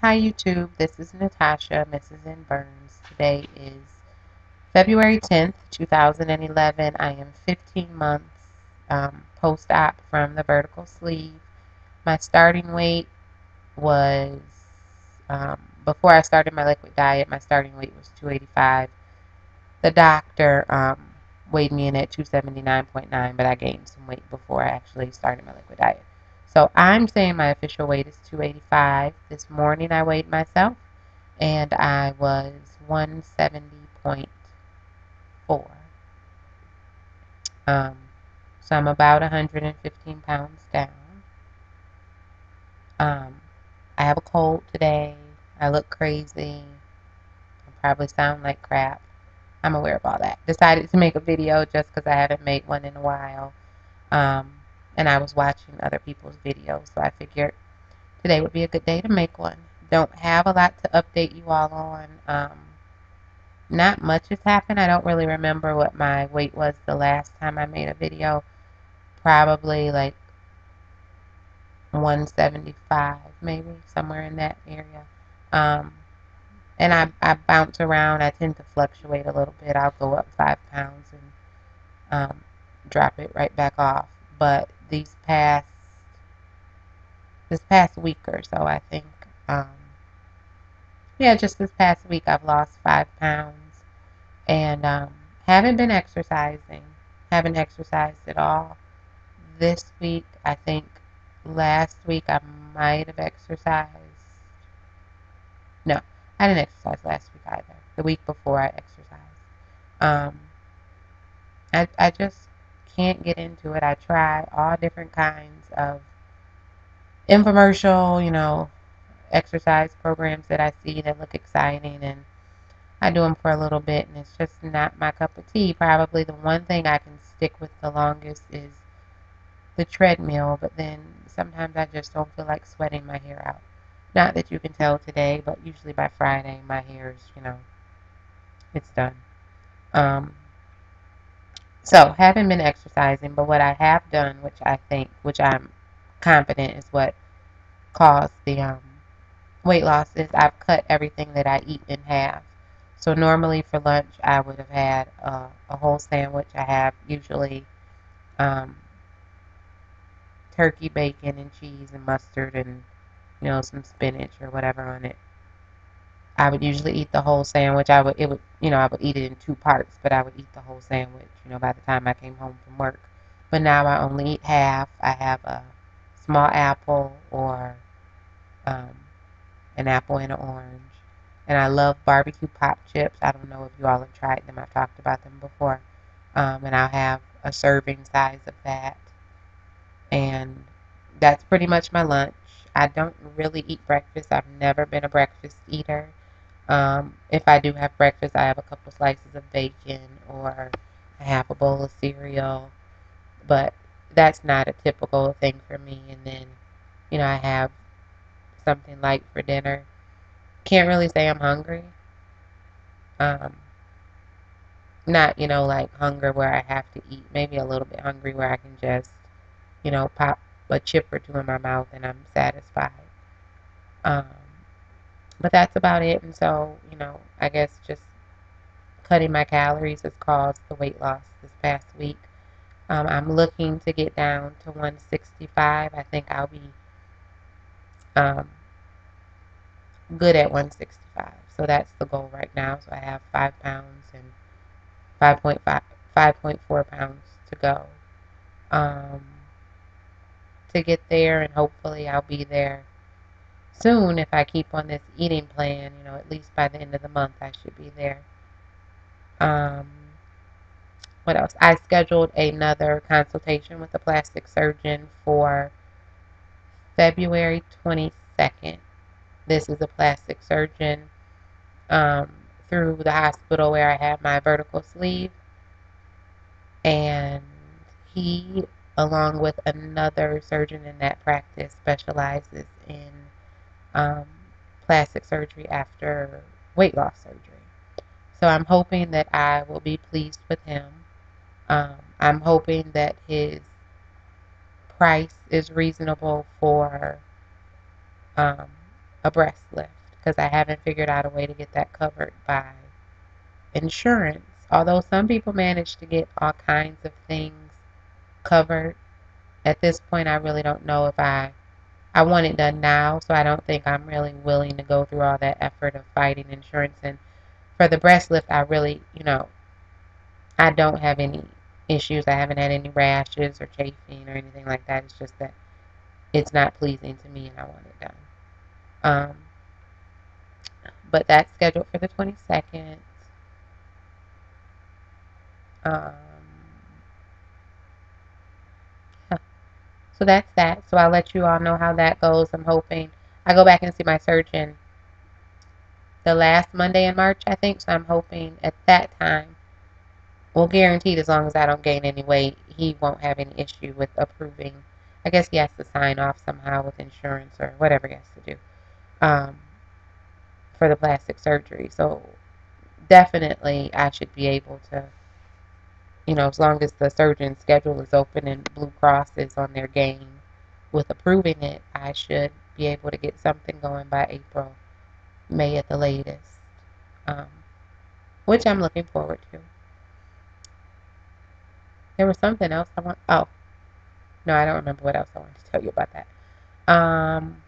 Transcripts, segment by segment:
Hi YouTube, this is Natasha, Mrs. N. Burns. Today is February 10th, 2011. I am 15 months post-op from the vertical sleeve. My starting weight was, before I started my liquid diet, my starting weight was 285. The doctor weighed me in at 279.9, but I gained some weight before I actually started my liquid diet. So I'm saying my official weight is 285. This morning I weighed myself and I was 170.4. Um, so I'm about 115 pounds down. Um, I have a cold today. I look crazy. I probably sound like crap. I'm aware of all that. Decided to make a video just because I haven't made one in a while. Um, and I was watching other people's videos, so I figured today would be a good day to make one. Don't have a lot to update you all on. Not much has happened. I don't really remember what my weight was the last time I made a video. Probably like 175, maybe, somewhere in that area. Um, and I bounce around. I tend to fluctuate a little bit. I'll go up 5 pounds and drop it right back off. But this past week or so, I think, yeah, just this past week, I've lost 5 pounds and haven't been exercising. Haven't exercised at all. This week, I think last week I might have exercised. No, I didn't exercise last week either. The week before I exercised. Um, I just can't get into it. I try all different kinds of infomercial, exercise programs that I see that look exciting, and I do them for a little bit, and it's just not my cup of tea. Probably the one thing I can stick with the longest is the treadmill, but then sometimes I just don't feel like sweating my hair out. Not that you can tell today, but usually by Friday my hair is, it's done. Um, so haven't been exercising, but what I have done, which I'm confident is what caused the weight loss, is I've cut everything that I eat in half. So normally for lunch I would have had a whole sandwich. I have usually um, turkey, bacon, and cheese and mustard and some spinach or whatever on it. I would usually eat the whole sandwich. I would eat it in two parts, but I would eat the whole sandwich, by the time I came home from work. But now I only eat half. I have a small apple or um, an apple and an orange. And I love barbecue pop chips. I don't know if you all have tried them. I've talked about them before. And I'll have a serving size of that. And that's pretty much my lunch. I don't really eat breakfast. I've never been a breakfast eater. If I do have breakfast, I have a couple slices of bacon or I have a bowl of cereal. But that's not a typical thing for me. And then, I have something light for dinner. Can't really say I'm hungry. Um, Not, like hunger where I have to eat. Maybe a little bit hungry where I can just, pop a chip or two in my mouth and I'm satisfied. Um, but that's about it. And so, I guess just cutting my calories has caused the weight loss this past week. I'm looking to get down to 165. I think I'll be um, good at 165. So that's the goal right now. So I have 5 pounds and 5.5, 5.4 pounds to go um, to get there, and hopefully I'll be there soon if I keep on this eating plan. At least by the end of the month I should be there. Um, what else? I scheduled another consultation with a plastic surgeon for February 22nd. This is a plastic surgeon um, through the hospital where I have my vertical sleeve, and he, along with another surgeon in that practice, specializes in um, plastic surgery after weight loss surgery. So I'm hoping that I will be pleased with him. I'm hoping that his price is reasonable for um, a breast lift because I haven't figured out a way to get that covered by insurance. Although some people manage to get all kinds of things covered, at this point I really don't know if I want it done now, so I don't think I'm really willing to go through all that effort of fighting insurance. And for the breast lift, I really, I don't have any issues. I haven't had any rashes or chafing or anything like that. It's just that it's not pleasing to me and I want it done. Um, but that's scheduled for the 22nd. Um, so that's that. So I'll let you all know how that goes. I'm hoping I go back and see my surgeon the last Monday in March, I think. So I'm hoping at that time, well, guaranteed as long as I don't gain any weight, he won't have any issue with approving. I guess he has to sign off somehow with insurance or whatever he has to do for the plastic surgery. So definitely I should be able to, as long as the surgeon's schedule is open and Blue Cross is on their game with approving it, I should be able to get something going by April, May at the latest, um, which I'm looking forward to. There was something else I want. Oh, no, I don't remember what else I wanted to tell you about that. Um,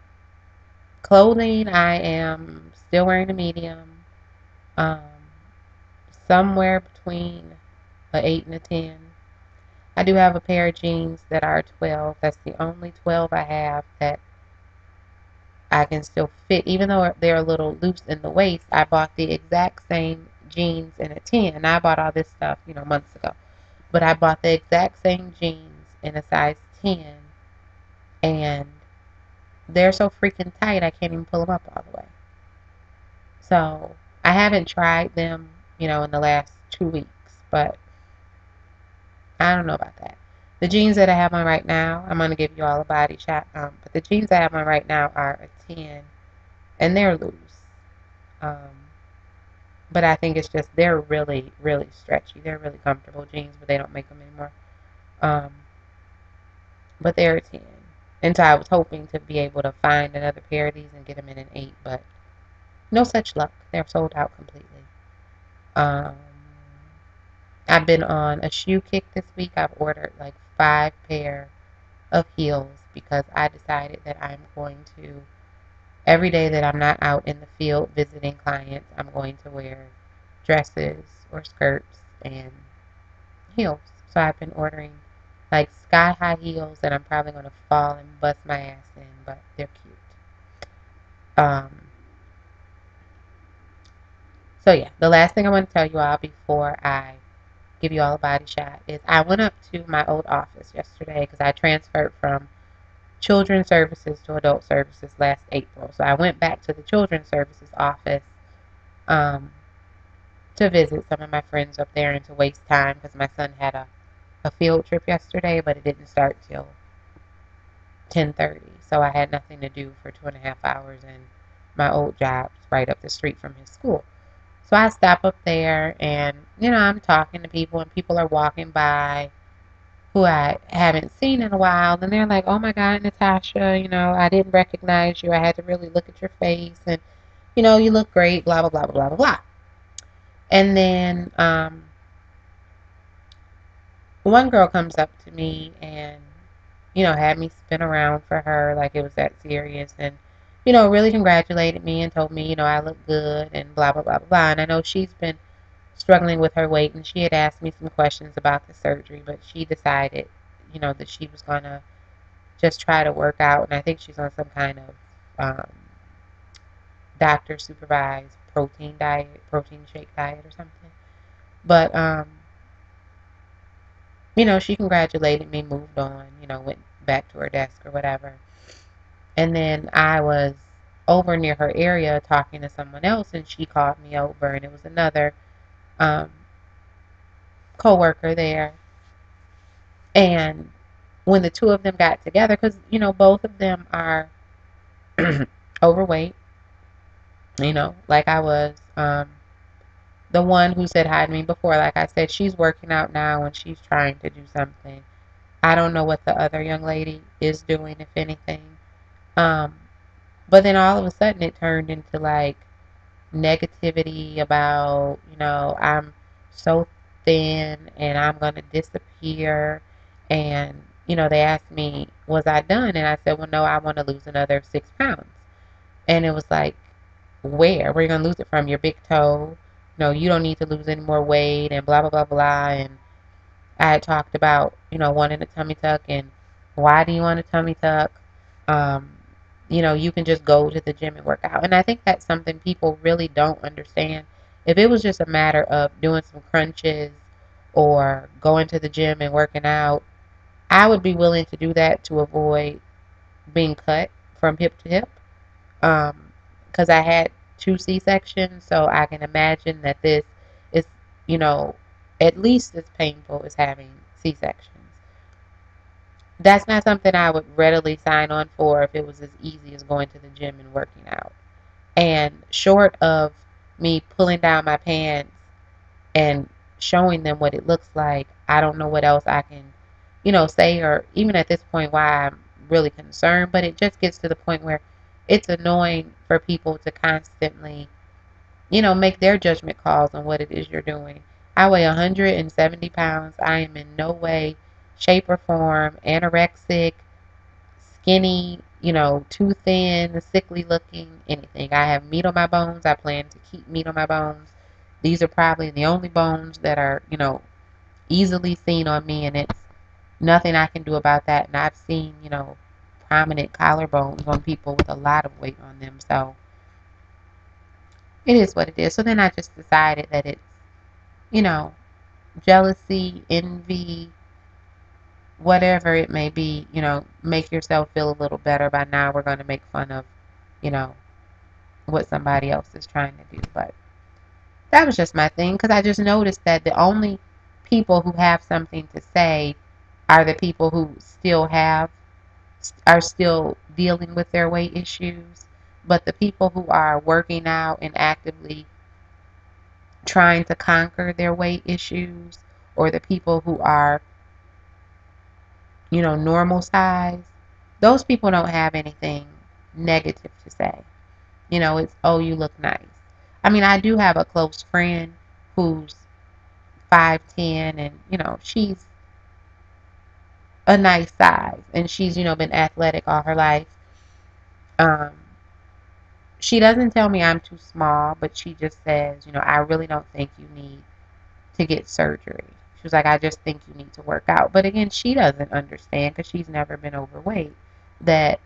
Clothing, I am still wearing a medium. Um, somewhere between a 8 and a 10. I do have a pair of jeans that are 12. That's the only 12 I have that I can still fit. Even though they're a little loose in the waist, I bought the exact same jeans in a 10. And I bought all this stuff, months ago. But I bought the exact same jeans in a size 10. And they're so freaking tight, I can't even pull them up all the way. So I haven't tried them, in the last 2 weeks. But I don't know about that. The jeans that I have on right now, I'm going to give you all a body shot. But the jeans I have on right now are a 10, and they're loose. Um, but I think it's just they're really, really stretchy. They're really comfortable jeans, but they don't make them anymore. Um, but they're a 10. And so I was hoping to be able to find another pair of these and get them in an 8, but no such luck. They're sold out completely. Um, I've been on a shoe kick this week. I've ordered like 5 pair of heels because I decided that I'm going to, every day that I'm not out in the field visiting clients, I'm going to wear dresses or skirts and heels. So I've been ordering like sky high heels that I'm probably going to fall and bust my ass in, but they're cute. Um, so yeah, the last thing I want to tell you all before I give you all a body shot is I went up to my old office yesterday because I transferred from children's services to adult services last April. So I went back to the children's services office um, to visit some of my friends up there and to waste time because my son had a field trip yesterday, but it didn't start till 10:30. So I had nothing to do for 2.5 hours, and my old job's right up the street from his school. So I stop up there and, I'm talking to people and people are walking by who I haven't seen in a while, and they're like, "Oh my God, Natasha, I didn't recognize you. I had to really look at your face, and you look great." Blah blah blah blah blah blah. And then one girl comes up to me and had me spin around for her like it was that serious, and really congratulated me and told me I look good and blah blah blah blah. And I know she's been struggling with her weight, and she had asked me some questions about the surgery, but she decided that she was gonna just try to work out, and I think she's on some kind of doctor supervised protein diet, protein shake diet or something. But she congratulated me, moved on, went back to her desk or whatever. And then I was over near her area talking to someone else, and she called me over, and it was another um, coworker there. And when the two of them got together, because both of them are overweight, like I was. The one who said hi to me before, like I said, she's working out now and she's trying to do something. I don't know what the other young lady is doing, if anything. Um, But then all of a sudden it turned into like negativity about, I'm so thin and I'm going to disappear. And, they asked me, was I done? And I said, well, no, I want to lose another 6 pounds. And it was like, where? Where are you going to lose it from? Your big toe? No, you don't need to lose any more weight and blah, blah, blah, blah. And I had talked about, wanting a tummy tuck and why do you want a tummy tuck? Um, you can just go to the gym and work out. And I think that's something people really don't understand. If it was just a matter of doing some crunches or going to the gym and working out, I would be willing to do that to avoid being cut from hip to hip. Because I had 2 C-sections, so I can imagine that this is, you know, at least as painful as having C-sections. That's not something I would readily sign on for if it was as easy as going to the gym and working out. And short of me pulling down my pants and showing them what it looks like, I don't know what else I can, say, or even at this point why I'm really concerned. But it just gets to the point where it's annoying for people to constantly, make their judgment calls on what it is you're doing. I weigh 170 pounds. I am in no way, shape, or form anorexic, skinny, too thin, sickly looking, anything. I have meat on my bones. I plan to keep meat on my bones. These are probably the only bones that are, easily seen on me, and it's nothing I can do about that. And I've seen, prominent collarbones on people with a lot of weight on them. So it is what it is. So then I just decided that it's, you know, jealousy, envy, whatever it may be, make yourself feel a little better by now we're going to make fun of, you know, what somebody else is trying to do. But that was just my thing because I just noticed that the only people who have something to say are the people who are still dealing with their weight issues. But the people who are working out and actively trying to conquer their weight issues, or the people who are, normal size, those people don't have anything negative to say. It's, oh, you look nice. I mean, I do have a close friend who's 5'10", and, she's a nice size, and she's, been athletic all her life. Um, she doesn't tell me I'm too small, but she just says, I really don't think you need to get surgery. She was like, I just think you need to work out. But again, she doesn't understand because she's never been overweight that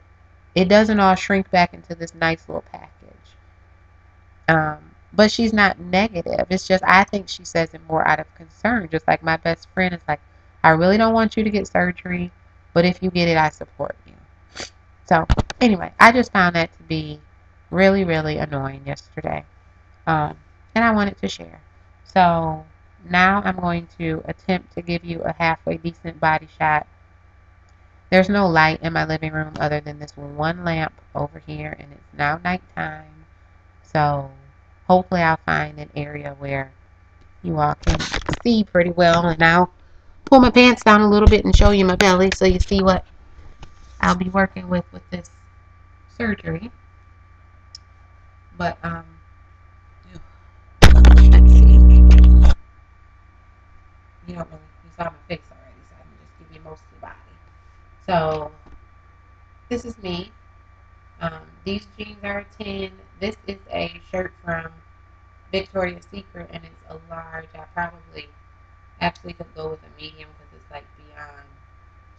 it doesn't all shrink back into this nice little package. But she's not negative. It's just I think she says it more out of concern. Just like my best friend is like, I really don't want you to get surgery, but if you get it, I support you. So anyway, I just found that to be really, really annoying yesterday. Um, and I wanted to share. So now I'm going to attempt to give you a halfway decent body shot. There's no light in my living room other than this one lamp over here, and it's now nighttime. So hopefully I'll find an area where you all can see pretty well, and I'll pull my pants down a little bit and show you my belly so you see what I'll be working with this surgery. But let's see. You saw my face already, so I can just give you most of the body. So this is me. These jeans are a 10. This is a shirt from Victoria's Secret, and it's a large. I probably actually could go with a medium because it's like beyond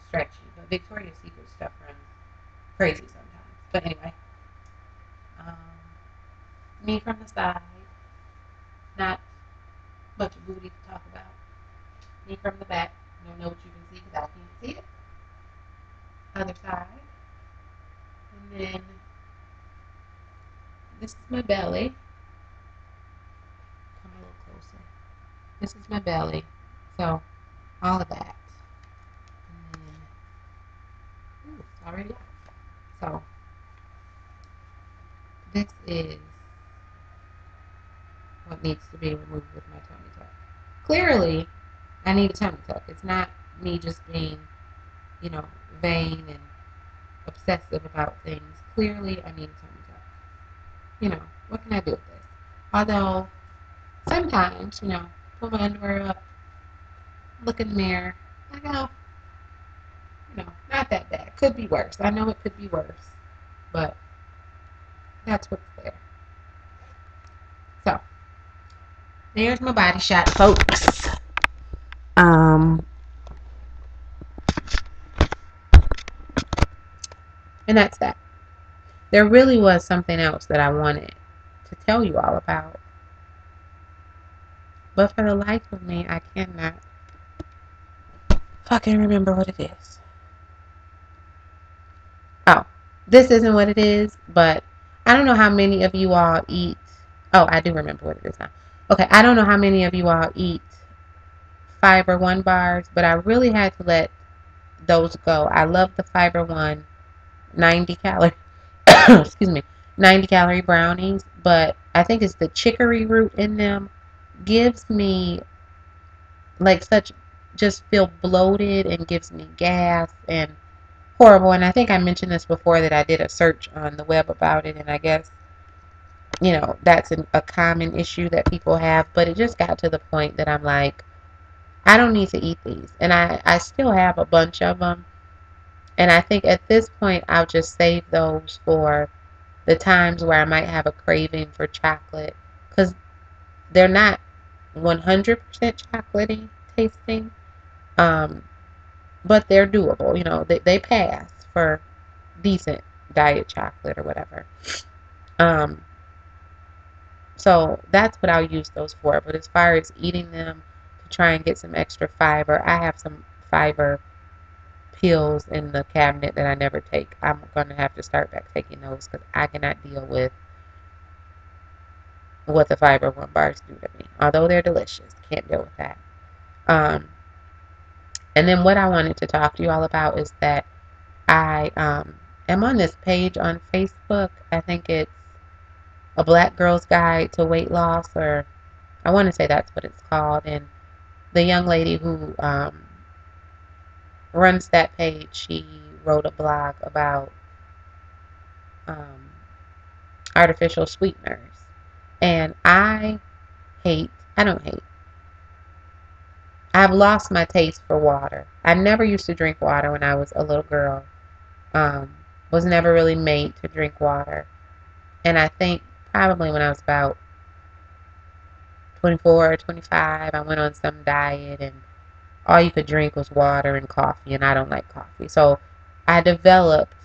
stretchy. But Victoria's Secret stuff runs crazy sometimes. But anyway, um, me from the side, not much booty to talk about. Me from the back, you don't know what you can see because I can't see it. Other side, and then this is my belly. Come a little closer. This is my belly. So all of that. And then, ooh, it's already out. So this is what needs to be removed with my tummy tuck. Clearly, I need a tummy tuck. It's not me just being, vain and obsessive about things. Clearly, I need to tone it up. What can I do with this? Although, sometimes, pull my underwear up, look in the mirror, I go, not that bad. Could be worse. I know it could be worse, but that's what's there. So, there's my body shot, folks. And that's that. There really was something else that I wanted to tell you all about. But for the life of me, I cannot fucking remember what it is. Oh, this isn't what it is, but I don't know how many of you all eat. Oh, I do remember what it is now. Okay, I don't know how many of you all eat Fiber One bars, but I really had to let those go. I love the Fiber One 90 calorie, excuse me, 90 calorie brownies, but I think it's the chicory root in them gives me like such, just feel bloated and gives me gas and horrible. And I think I mentioned this before that I did a search on the web about it, and I guess that's a common issue that people have. But it just got to the point that I'm like, I don't need to eat these, and I still have a bunch of them. And I think at this point I'll just save those for the times where I might have a craving for chocolate, because they're not 100% chocolatey tasting, but they're doable. They pass for decent diet chocolate or whatever. So that's what I'll use those for. But as far as eating them to try and get some extra fiber, I have some fiber pills in the cabinet that I never take. I'm going to have to start back taking those because I cannot deal with what the Fiber One bars do to me. Although they're delicious, can't deal with that. And then what I wanted to talk to you all about is that I am on this page on Facebook. I think it's A Black Girl's Guide to Weight Loss, or I want to say that's what it's called. And the young lady who runs that page, she wrote a blog about artificial sweeteners. And I don't hate. I've lost my taste for water. I never used to drink water when I was a little girl. Was never really made to drink water. And I think probably when I was about 24 or 25, I went on some diet and all you could drink was water and coffee, and I don't like coffee. So I developed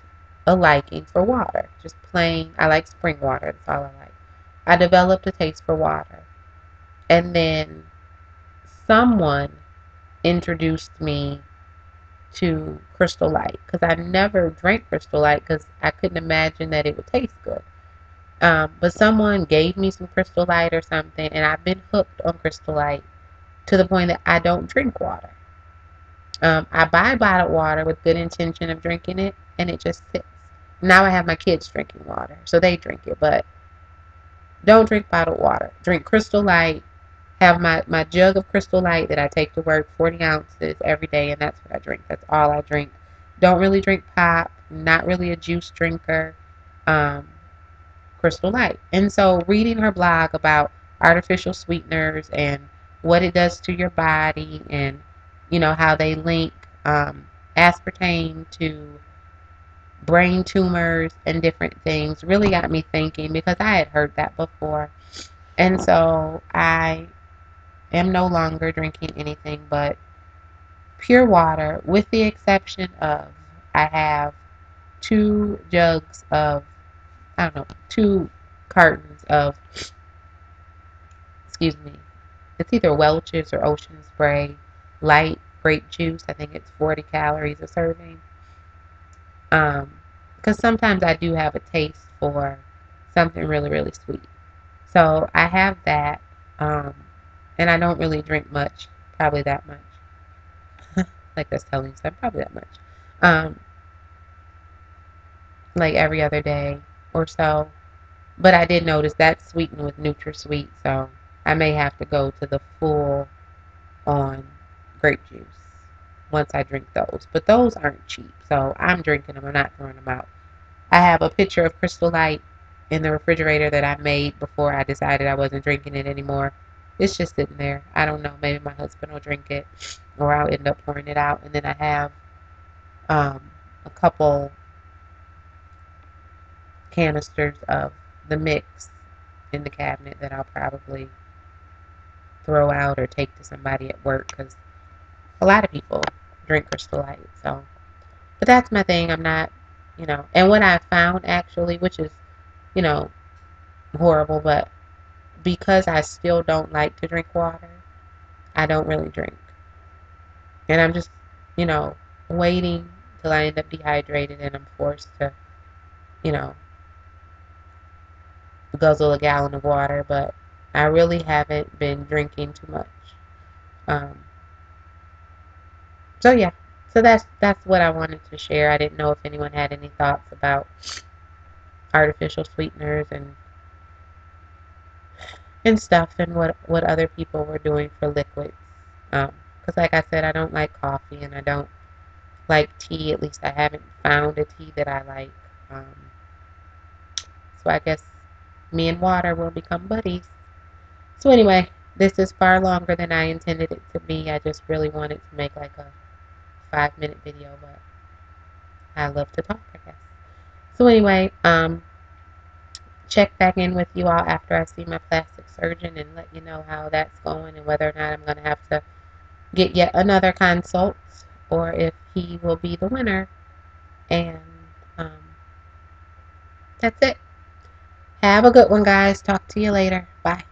a liking for water. Just plain, I like spring water. That's all I like. I developed a taste for water. And then someone introduced me to Crystal Light because I never drank Crystal Light because I couldn't imagine that it would taste good. But someone gave me some Crystal Light or something, and I've been hooked on Crystal Light to the point that I don't drink water. I buy bottled water with good intention of drinking it, and it just sits. Now I have my kids drinking water, so they drink it, but don't drink bottled water. Drink Crystal Light. Have my jug of Crystal Light that I take to work, 40 ounces every day, and that's what I drink. That's all I drink. Don't really drink pop. Not really a juice drinker. Crystal Light. And so reading her blog about artificial sweeteners and what it does to your body, and how they link aspartame to brain tumors and different things really got me thinking, because I had heard that before. And so I am no longer drinking anything but pure water, with the exception of I have 2 jugs of, I don't know, 2 cartons of, excuse me, it's either Welch's or Ocean Spray light grape juice. I think it's 40 calories a serving. Because sometimes I do have a taste for something really, really sweet. So I have that, and I don't really drink much, probably that much. Like that's telling you something, probably that much. Um, like every other day or so. But I did notice that's sweetened with NutraSweet, so I may have to go to the full on grape juice. once I drink those. But those aren't cheap, so I'm drinking them. I'm not throwing them out. I have a pitcher of Crystal Light in the refrigerator that I made before I decided I wasn't drinking it anymore. It's just sitting there. I don't know. Maybe my husband will drink it, or I'll end up pouring it out. And then I have a couple canisters of the mix in the cabinet that I'll probably throw out or take to somebody at work because a lot of people drink Crystal Light. So, but that's my thing. I'm not, and what I found actually, which is, you know, horrible, but because I still don't like to drink water, I don't really drink. And I'm just, you know, waiting till I end up dehydrated and I'm forced to, you know, guzzle a gallon of water, but I really haven't been drinking too much. Um, so yeah, so that's what I wanted to share. I didn't know if anyone had any thoughts about artificial sweeteners and stuff and what other people were doing for liquids. Because like I said, I don't like coffee and I don't like tea. At least I haven't found a tea that I like. Um, so I guess me and water will become buddies. So anyway, this is far longer than I intended it to be. I just really wanted to make like a 5-minute video, but I love to talk, I guess. So anyway, check back in with you all after I see my plastic surgeon and let you know how that's going and whether or not I'm going to have to get yet another consult or if he will be the winner. And um, that's it. Have a good one, guys. Talk to you later. Bye.